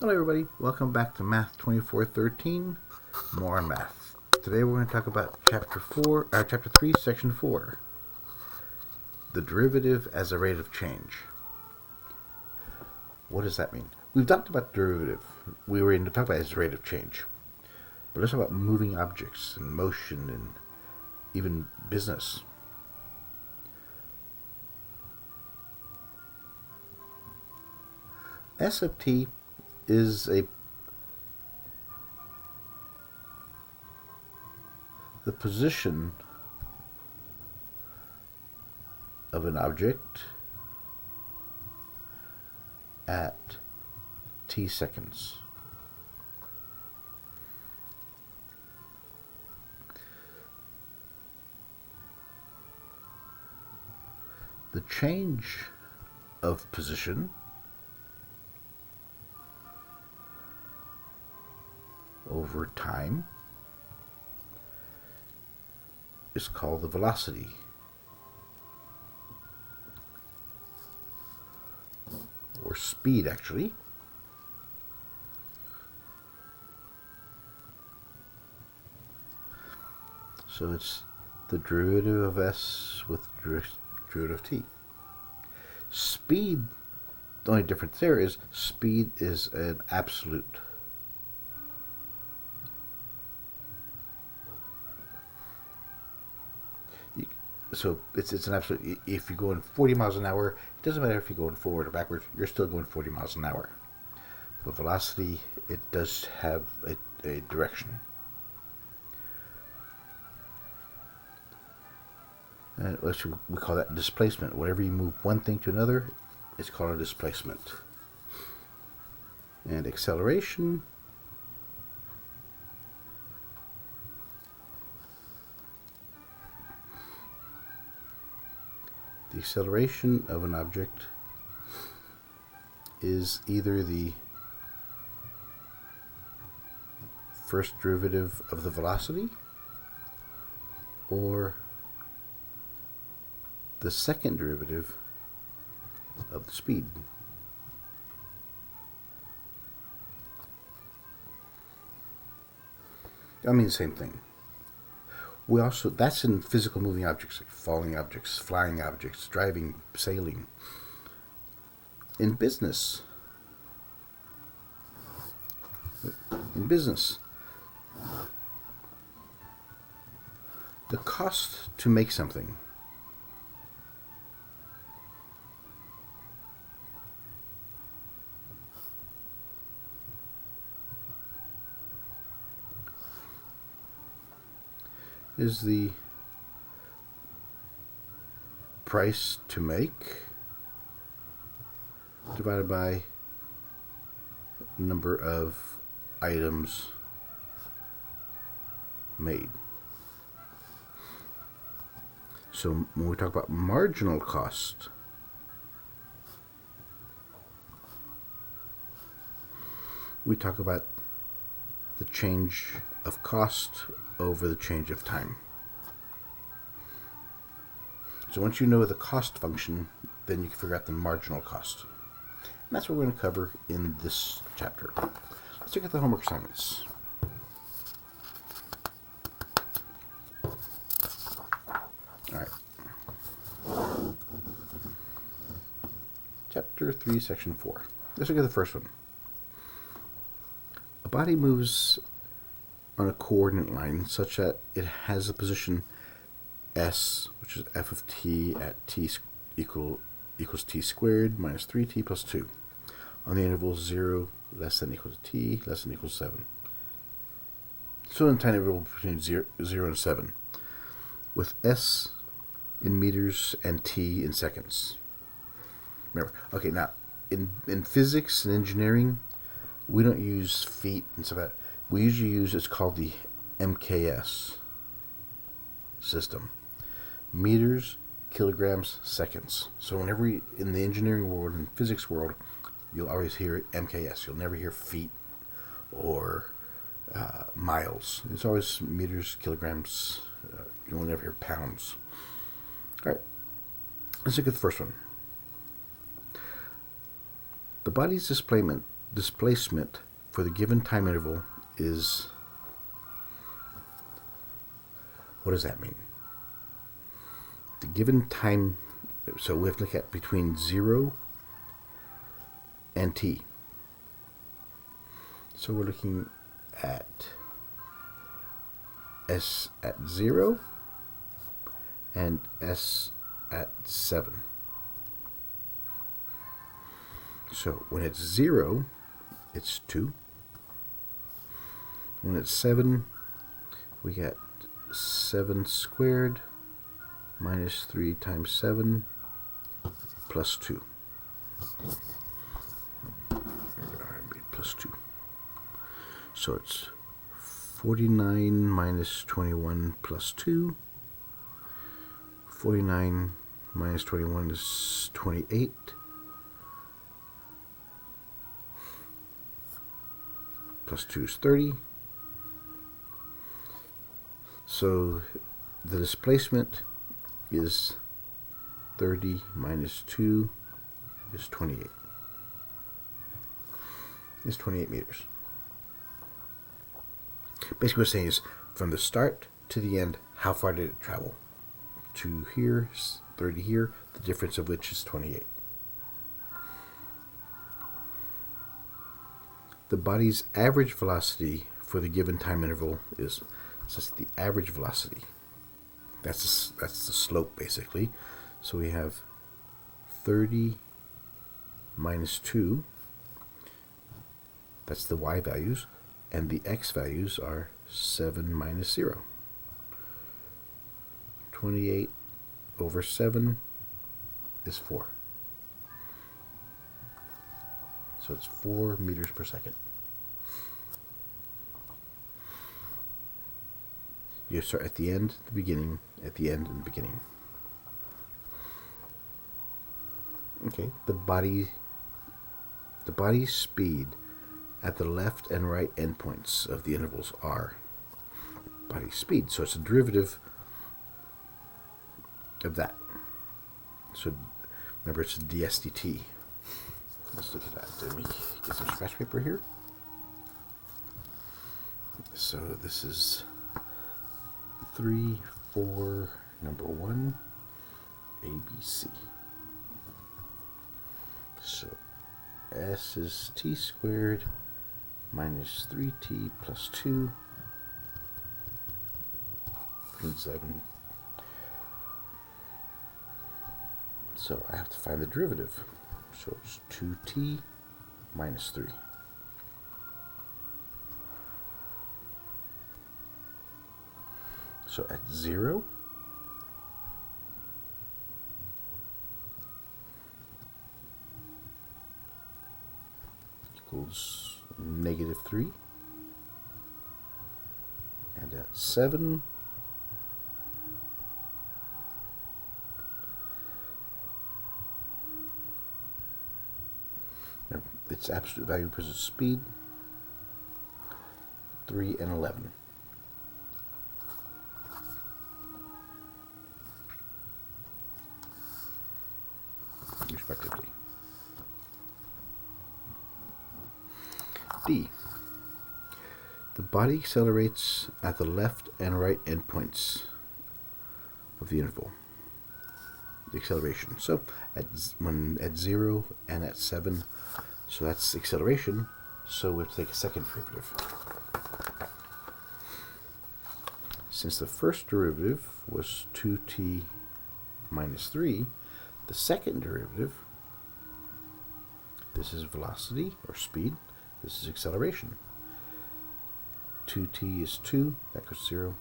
Hello everybody, welcome back to Math 2413, more on math. Today we're going to talk about Chapter 3, Section 4, the derivative as a rate of change. What does that mean? We've talked about derivative. We were going to talk about it as a rate of change. But let's talk about moving objects and motion and even business. S of t is the position of an object at t seconds. The change of position over time is called the velocity. Or speed, actually. So it's the derivative of s with derivative of t. Speed, the only difference there is speed is an absolute. So it's an absolute. If you're going 40 miles an hour, it doesn't matter if you're going forward or backwards, you're still going 40 miles an hour. But velocity, it does have a direction. And we call that displacement. Whenever you move one thing to another, it's called a displacement. And acceleration, the acceleration of an object is either the first derivative of the velocity or the second derivative of the speed. I mean the same thing. We also, that's in physical moving objects, like falling objects, flying objects, driving, sailing. In business, the cost to make something is the price to make divided by number of items made. So when we talk about marginal cost, we talk about the change of cost over the change of time. So once you know the cost function, then you can figure out the marginal cost. And that's what we're going to cover in this chapter. Let's look at the homework assignments. All right. Chapter 3, Section 4. Let's look at the first one. A body moves on a coordinate line such that it has a position s, which is f of t at t equals t squared minus 3t plus 2 on the interval 0 less than equal to t less than equal to 7. So in time interval between 0 and 7 with s in meters and t in seconds. Remember, okay, now in physics and engineering, we don't use feet and stuff like that. We usually use, it's called the MKS system. Meters, kilograms, seconds. So whenever in the engineering world and physics world, you'll always hear MKS. You'll never hear feet or miles. It's always meters, kilograms. You'll never hear pounds. All right, let's look at the first one. The body's displacement displacement for the given time interval is, what does that mean? The given time, so we have to look at between 0 and t. So we're looking at s at 0 and s at 7. So when it's 0, it's 2. When it's 7, we get 7 squared minus 3 times 7 plus 2. Plus 2. So it's 49 minus 21 plus 2. 49 minus 21 is 28. Plus 2 is 30. So the displacement is 30 minus 2 is 28. It's 28 meters. Basically what we're saying is from the start to the end, how far did it travel? To here, 30 here, the difference of which is 28. The body's average velocity for the given time interval is just the average velocity. That's the slope, basically. So we have 30 minus 2. That's the y values. And the x values are 7 minus 0. 28 over 7 is 4. So it's 4 meters per second. You start at the end, the beginning, at the end, and the beginning. Okay, the body's speed at the left and right endpoints of the intervals are body speed. So it's a derivative of that. So remember, it's a ds dt. Let's look at that. Let me get some scratch paper here. So this is 3, 4, number 1, ABC. So S is t squared minus 3t plus 2 and 7. So I have to find the derivative. So it's 2t minus 3. So at 0, equals negative 3. And at 7, its absolute value versus speed, 3 and 11. Respectively. D. The body accelerates at the left and right endpoints of the interval. The acceleration. So at 0 and at 7, so that's acceleration. So we have to take a second derivative. Since the first derivative was 2t minus 3, the second derivative, this is velocity or speed, this is acceleration. 2t is 2, that goes 0.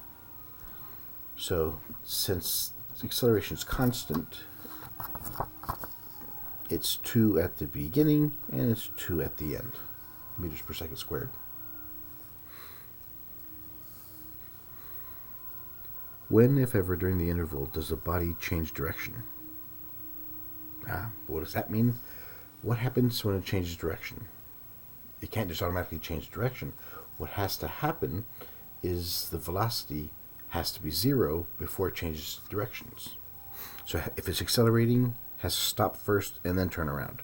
So since acceleration is constant, it's 2 at the beginning and it's 2 at the end, meters per second squared. When, if ever, during the interval does the body change direction? What does that mean? What happens when it changes direction? It can't just automatically change direction. What has to happen is the velocity has to be 0 before it changes directions. So if it's accelerating, it has to stop first and then turn around.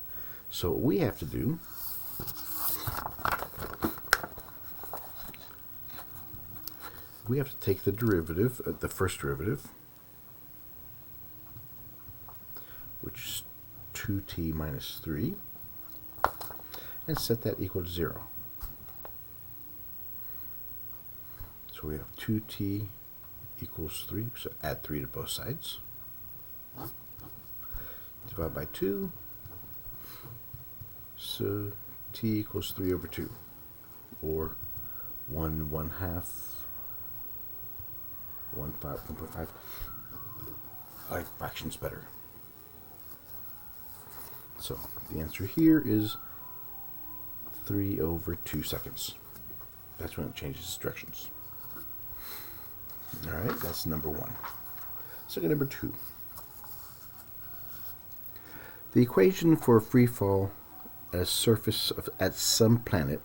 So what we have to do we have to take the derivative, the first derivative, which is 2t minus 3, and set that equal to 0. So we have 2t equals 3, so add 3 to both sides. Divide by 2, so t equals 3 over 2, or 1/1/2, 1.5. I like fractions better. So the answer here is 3 over 2 seconds. That's when it changes directions. All right, that's number 1. Let's look at number 2. The equation for free fall at a surface at some planet,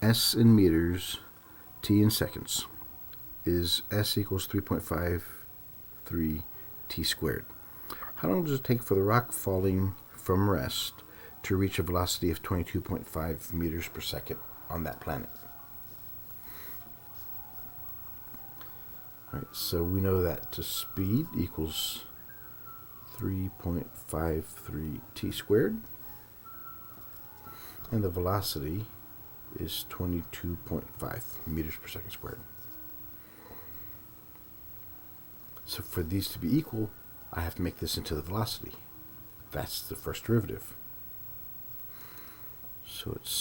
s in meters, t in seconds, is s equals 3.53 t squared. How long does it take for the rock falling from rest to reach a velocity of 22.5 meters per second on that planet? All right, so we know that the speed equals 3.53 t squared, and the velocity is 22.5 meters per second squared. So for these to be equal, I have to make this into the velocity. That's the first derivative. So it's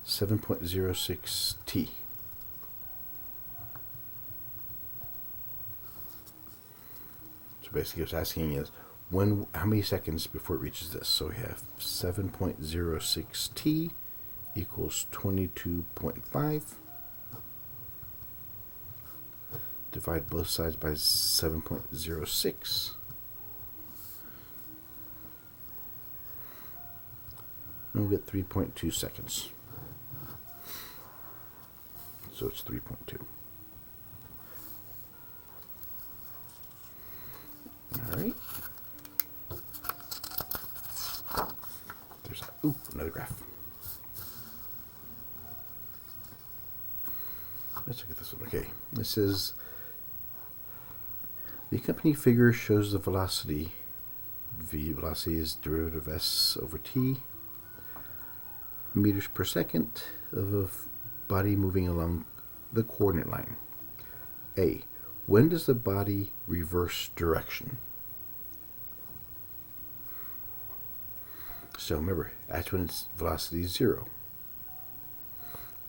7.06 t. So basically what's asking is how many seconds before it reaches this. So we have 7.06 t equals 22.5. Divide both sides by 7.06. And we'll get 3.2 seconds. So it's 3.2. All right. There's another graph. Let's look at this one. Okay. This says the accompanying figure shows the velocity. Velocity is derivative of s over t, meters per second of a body moving along the coordinate line. A. When does the body reverse direction? So remember, that's when its velocity is 0.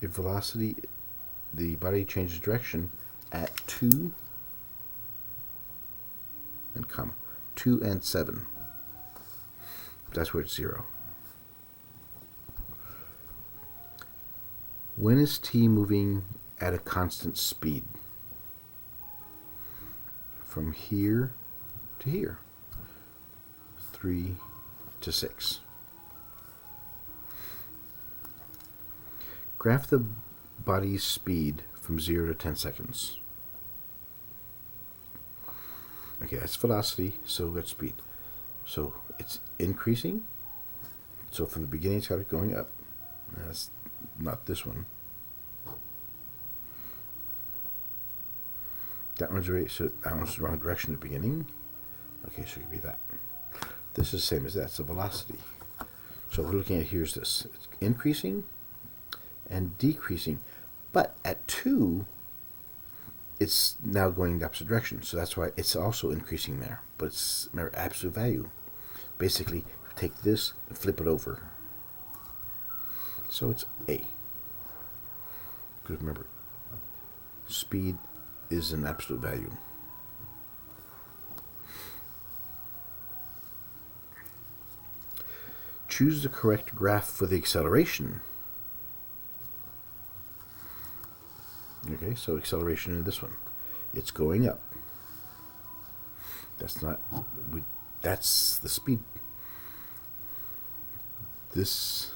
If the body changes direction at 2 and 2 and 7. That's where it's 0. When is t moving at a constant speed? From here to here. 3 to 6. Graph the body's speed from 0 to 10 seconds. Okay, that's velocity, so that's speed. So it's increasing. So from the beginning, it's got it going up. That's not this one. That one's right, so that one's the wrong direction at the beginning. Okay, so it could be that. This is the same as that. It's the velocity. So what we're looking at here is this. It's increasing and decreasing. But at 2, it's now going the opposite direction. So that's why it's also increasing there. But it's, remember, absolute value. Basically, take this and flip it over. So it's A. Because remember, speed is an absolute value. Choose the correct graph for the acceleration. Okay, so acceleration in this one. It's going up. That's the speed. This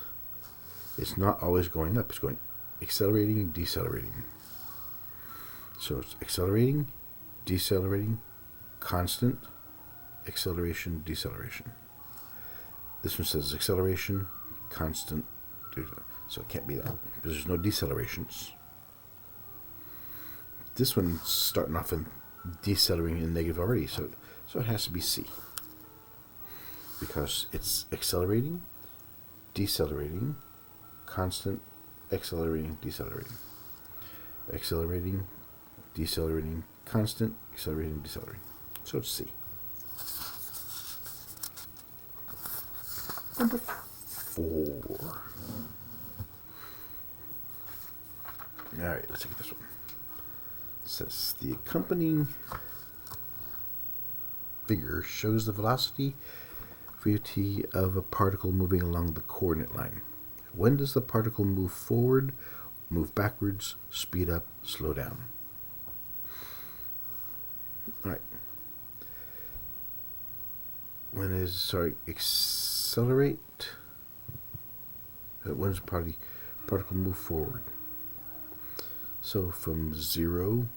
is not always going up. It's going accelerating, decelerating. So it's accelerating, decelerating, constant, acceleration, deceleration. This one says acceleration, constant. So it can't be that, because there's no decelerations. This one's starting off in decelerating in negative already, so it has to be C. Because it's accelerating, decelerating, constant, accelerating, decelerating. Accelerating, decelerating, constant, accelerating, decelerating. So it's C. Number 4. Alright, let's look at this one. It says the accompanying figure shows the velocity v of a particle moving along the coordinate line. When does the particle move forward, move backwards, speed up, slow down? Alright. When is, accelerate? When does the particle move forward? So from 0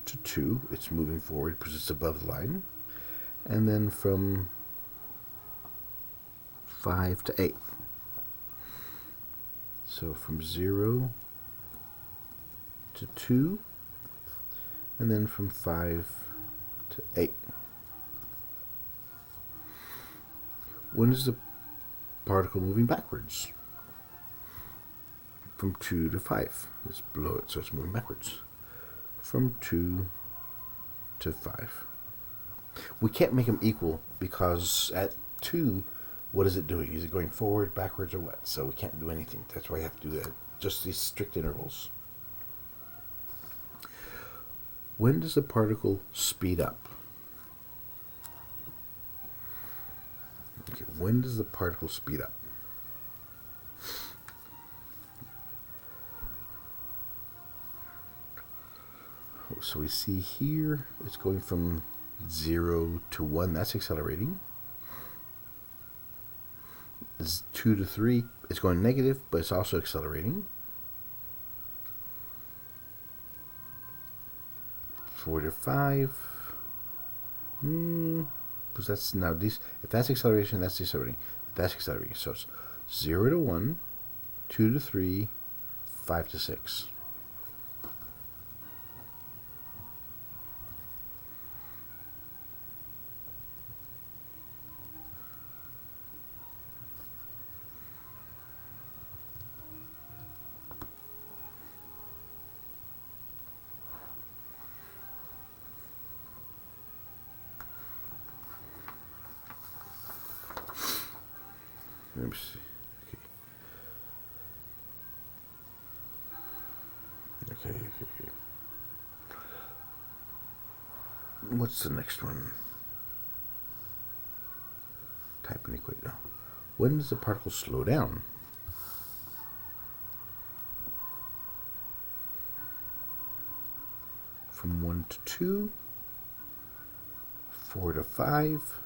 to 2, it's moving forward because it's above the line. And then from 5 to 8. So from 0 to 2, and then from 5 to 8. When is the particle moving backwards? From 2 to 5. It's below it, so it's moving backwards. From 2 to 5. We can't make them equal because at 2, what is it doing? Is it going forward, backwards, or what? So we can't do anything. That's why you have to do that. Just these strict intervals. When does the particle speed up? Okay, when does the particle speed up? So we see here it's going from 0 to 1. That's accelerating. 2 to 3, it's going negative, but it's also accelerating. 4 to 5. Because that's now if that's acceleration, that's decelerating. If that's accelerating. So it's 0 to 1, 2 to 3, 5 to 6. Let me see. Okay. What's the next one? Type an equation now. When does the particle slow down? From 1 to 2, 4 to 5,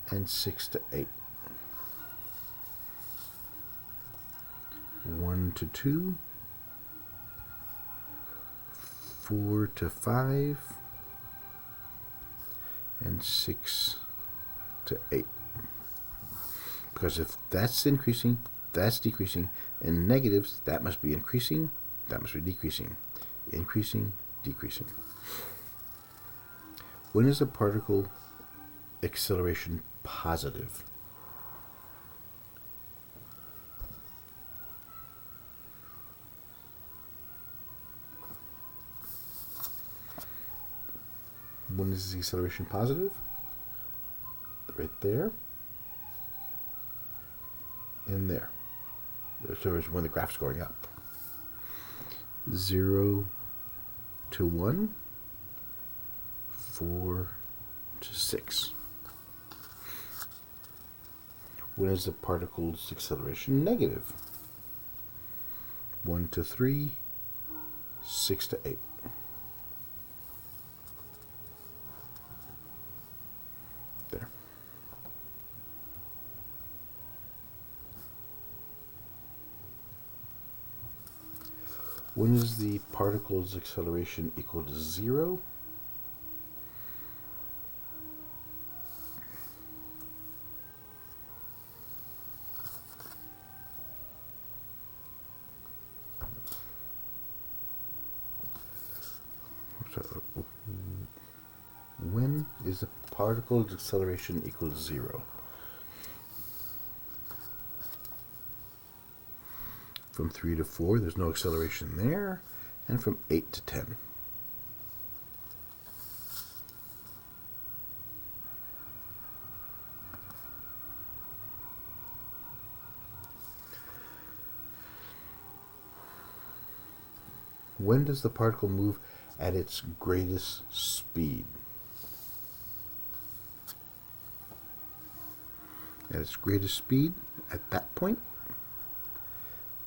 and 6 to 8. 1 to 2, 4 to 5, and 6 to 8. Because if that's increasing, that's decreasing, and negatives, that must be increasing, that must be decreasing. Increasing, decreasing. When is the particle acceleration positive? When is the acceleration positive? Right there. And there. So it's when the graph's going up. 0 to 1, 4 to 6. When is the particle's acceleration negative? 1 to 3, 6 to 8. There. When is the particle's acceleration equal to 0? when is the particle acceleration equal to 0? From 3 to 4, there's no acceleration there, and from 8 to 10. When does the particle move at its greatest speed? At its greatest speed, at that point,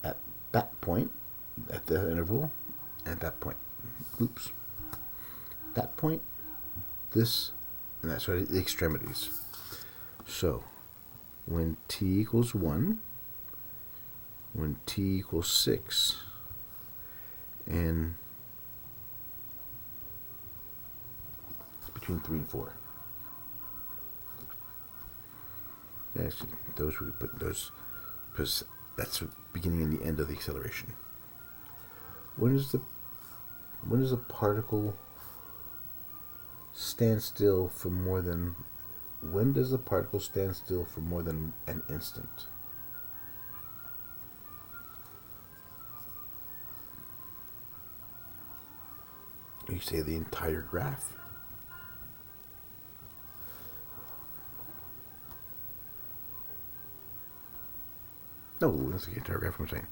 at the interval, at that point. Oops. That point, this, and that's right, the extremities. So, when t equals 1, when t equals 6, and between 3 and 4. Actually, those we put those because that's the beginning and the end of the acceleration. When does a particle stand still for more than? When does the particle stand still for more than an instant? You say the entire graph. No, that's the entire graph I'm saying.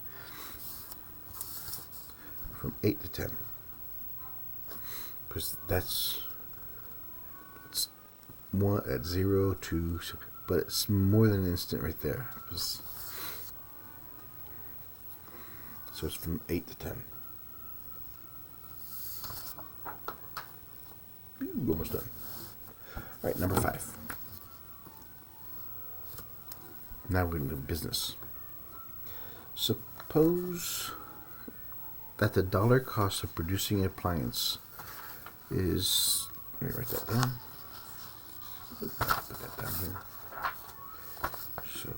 From 8 to 10. Because it's one at 0 to, but it's more than an instant right there. So it's from 8 to 10. Almost done. Alright, number 5. Now we're going to do business. Suppose that the dollar cost of producing an appliance is, let me write that down. Put that down here. So,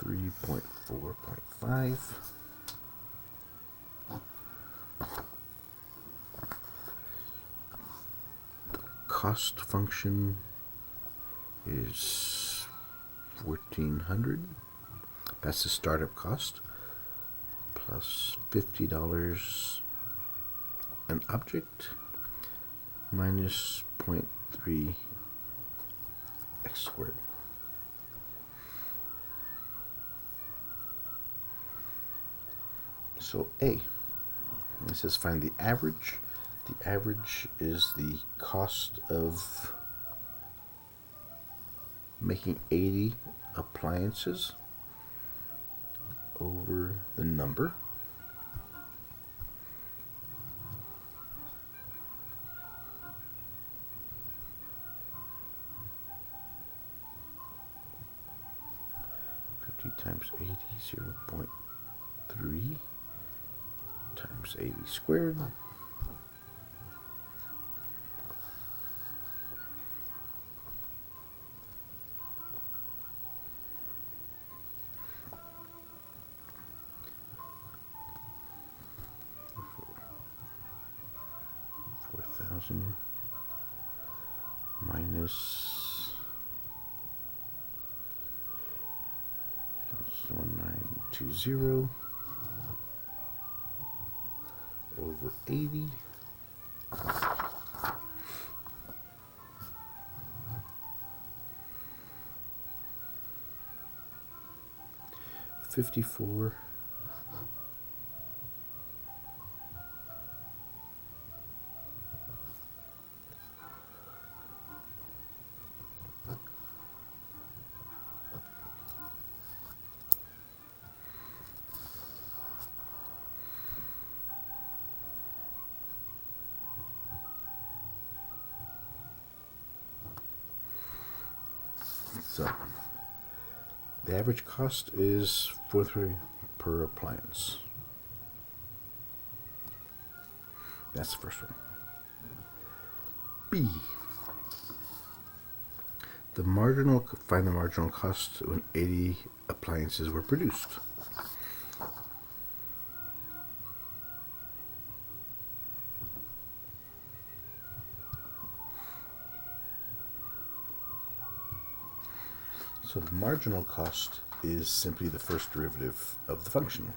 $3.4.5. Cost function is 1,400. That's the startup cost, plus $50 an object, minus 0.3 x squared. So A, it says find the average. The average is the cost of making 80 appliances over the number. Times 80, 0.3 times 80 squared. Minus 1920 over 80. $54. So the average cost is $4.3 per appliance. That's the first one. B. Find the marginal cost when 80 appliances were produced. So the marginal cost is simply the first derivative of the function.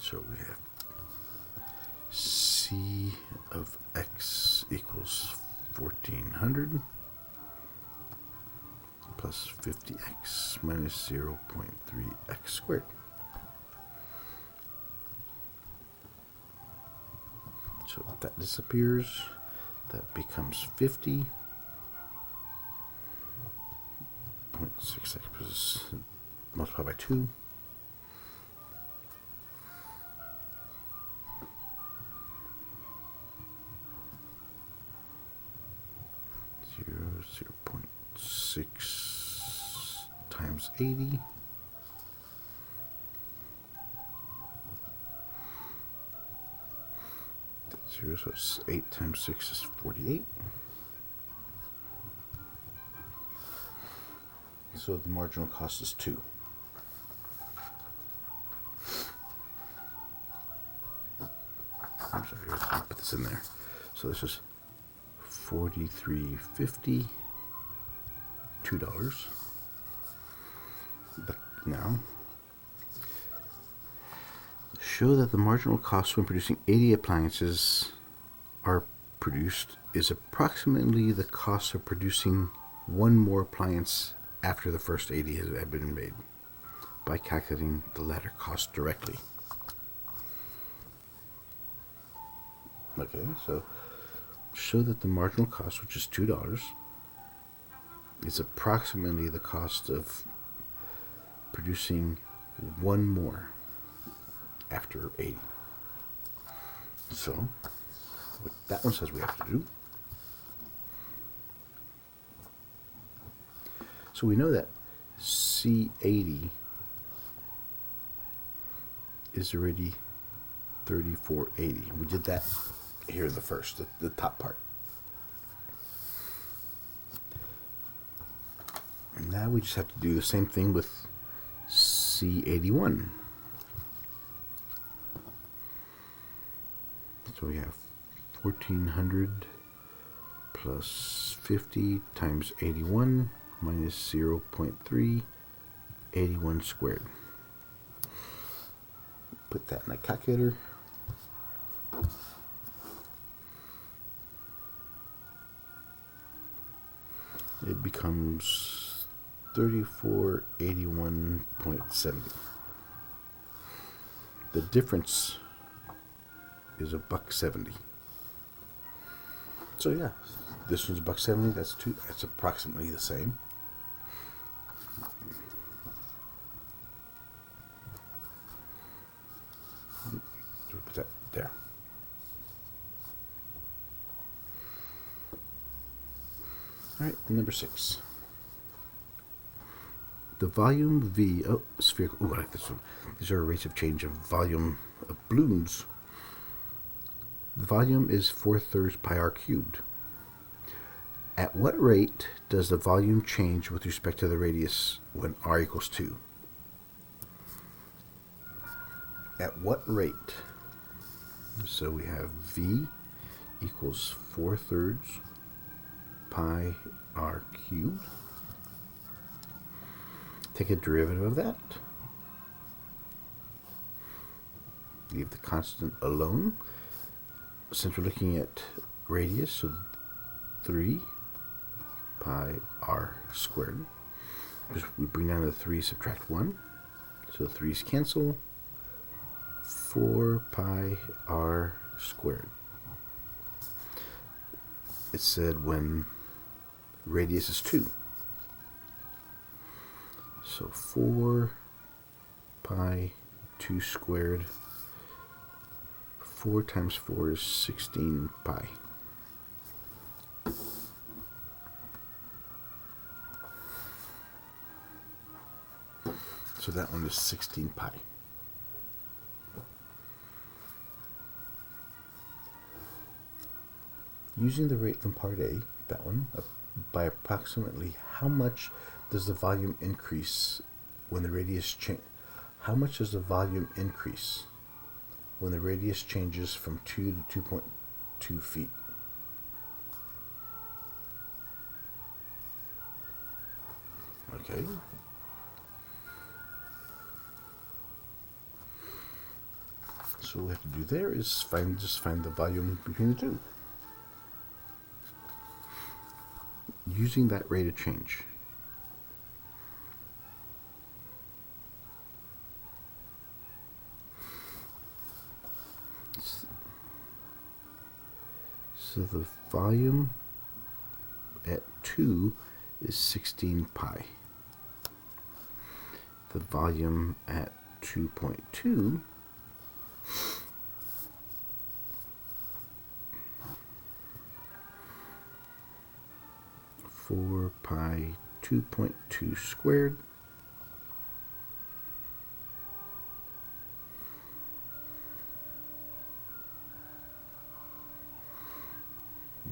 So we have c of x equals 1400 plus 50x minus 0.3x squared. So that disappears. That becomes 50. 0.6x plus multiplied by 2. 0.6 times 80. That's 0, so it's 8 times 6 is 48. So the marginal cost is 2. I'm sorry, I'll put this in there. So this is $43.50, $2. But now, show that the marginal cost when producing 80 appliances are produced is approximately the cost of producing one more appliance after the first 80 have been made by calculating the latter cost directly. Okay, so show that the marginal cost, which is $2, is approximately the cost of producing one more after 80. So what that one says we have to do. So we know that C80 is already 3480. We did that here in the first, the top part. And now we just have to do the same thing with C81. So we have 1400 plus 50 times 81 minus 0.3, 81 squared. Put that in a calculator. It becomes 3481.70. The difference is $1.70. So yeah, this one's $1.70. That's approximately the same. Put that there. All right, number 6. The volume V, spherical, I like this one. These are rates of change of volume of balloons. The volume is 4/3 pi r cubed. At what rate does the volume change with respect to the radius when r equals 2? At what rate? So we have V equals 4/3 pi r cubed. Take a derivative of that. Leave the constant alone. Since we're looking at radius, so 3 pi r squared. We bring down the 3, subtract 1. So the 3's cancel. 4 pi r squared. It said when radius is 2. So 4 pi 2 squared. 4 times 4 is 16 pi. So that one is 16 pi. Using the rate from part A, that one, by approximately how much does the volume increase when the radius change? How much does the volume increase when the radius changes from 2 to 2.2 feet? Okay. So what we have to do there is just find the volume between the two using that rate of change. So the volume at 2 is 16 pi. The volume at 2.2 4 pi 2.2 squared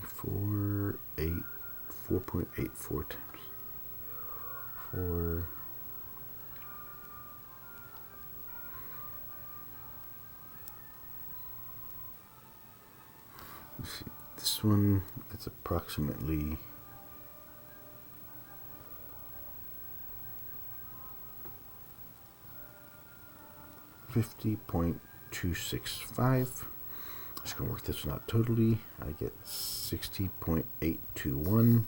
four 4.84 times 4. Let's see, this one, it's approximately 50.265. Just going to work this one out totally. I get 60.821.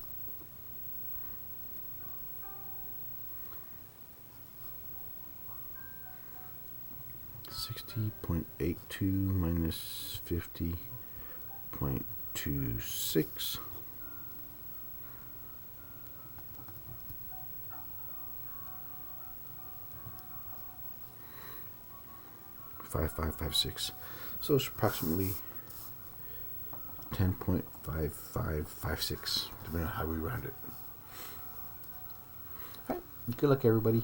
.82 minus 50.26. .5556. So it's approximately 10.5556, depending on how we round it. All right. Good luck, everybody.